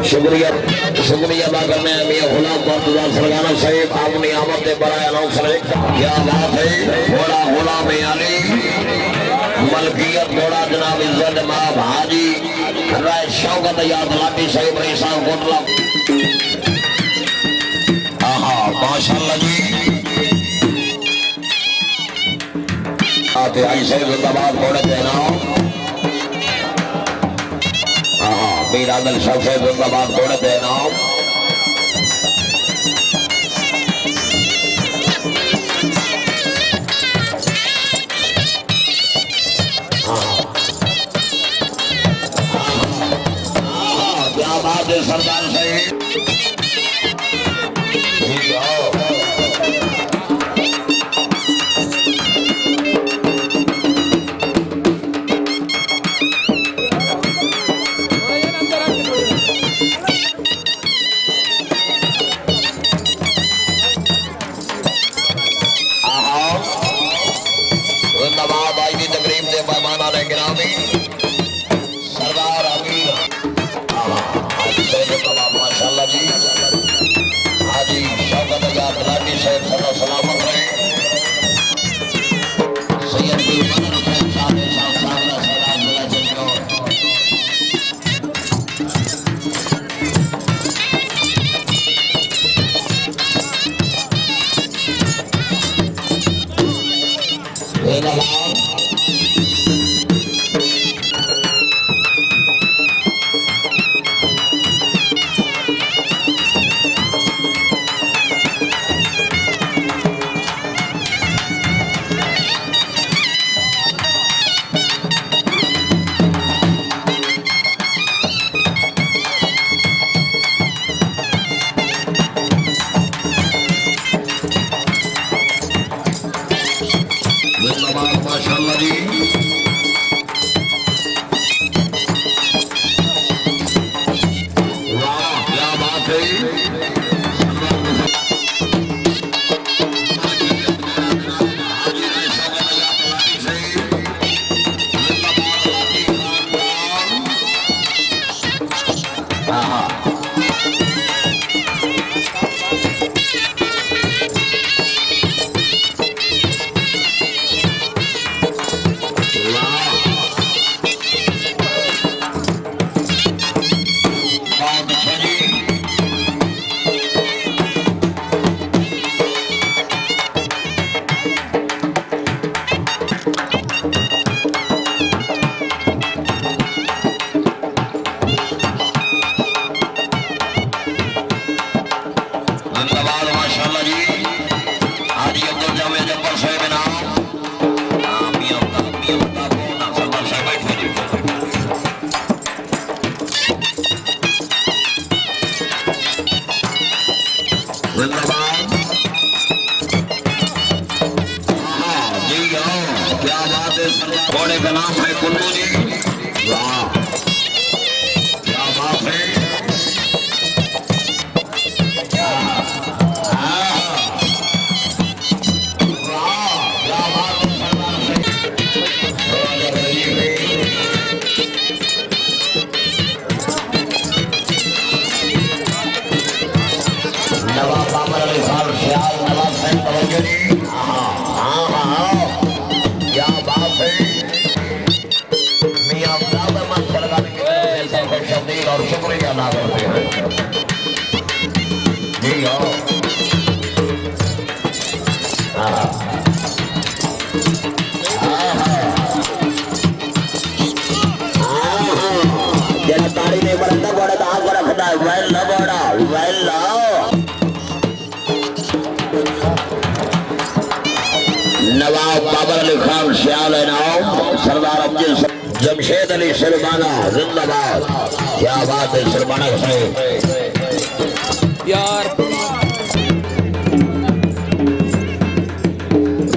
शुक्रिया शुक्रिया अदा करने मियां गुलाम बख्तियार सरगाना साहिब आपने आमद के बड़ा अनाउंसर क्या बात है बड़ा गुलाम अली मलकियत बड़ा जनाब इज्जत माब हाजी राय शौकत याद लाटी साहिब रेसा कोटला आहा माशाअल्लाह जी आते आई साहिब जिंदाबाद घोड़े देना आहा मीर आदल शाह साहिब जिंदाबाद घोड़े देना सरदार साहिब जिंदाबाद आज की तकरीब से मेहमान आने गिरामी सरदार अमीर माशाअल्लाह जी हाजी शौकत आजाद लाठी साहब सदा सलामत रहे सैयद भी बदर हुसैन साहब साहब सरदार जिला जन्नत माशाअल्लाह जी वाह क्या बात है घोड़े का नाम है कुल्लू जी वाह क्या बात है नवाब बाबर अली खान ख्याल नवाब साहब तवज्जो जी क्या बात है मियां दादा मन सरगानी की तरफ से शब्दीर और शुक्रिया अदा करते हैं जी हाँ जरा ताड़ी नहीं बरंदा बड़ा तो आग रखता है वैल ना बड़ा वैल लाओ नवाब बाबर अली खान श्याल नाम सरदार अब्दुल जमशेद अली सरबाना जिंदाबाद क्या बात है सरबाना साहब यार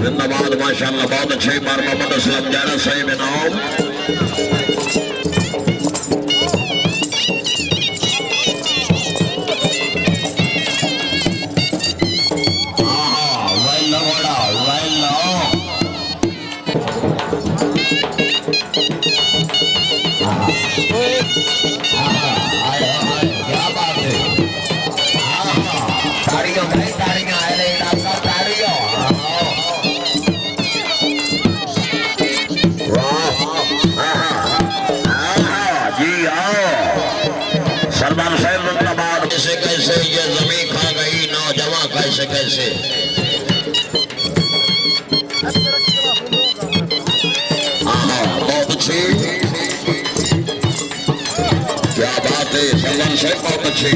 जिंदाबाद माशाअल्लाह बहुत अच्छे बार मोहम्मद असलम जाना साहब नाम क्या कैसे कैसे बहुत अच्छी, क्या बात है सलमान से, बहुत अच्छी,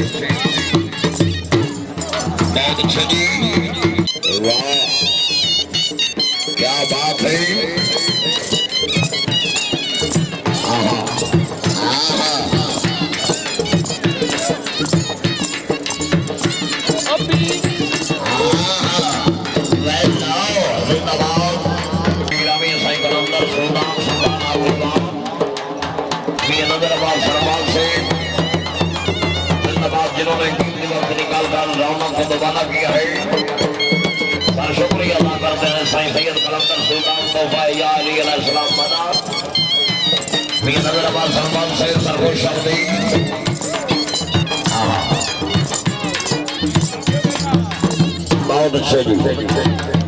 बहुत अच्छे जी, वाह क्या बात है। जिन्होंने निकाल कर रौनक को दोबारा किया है, सर शुक्रिया अदा करते हैं साईं सैयद कलंदर सुल्तान तोहफा या अली अलैहिस्सलाम मदा नजराबाद सलमान से सरगोश शब्दी। बहुत अच्छे जी।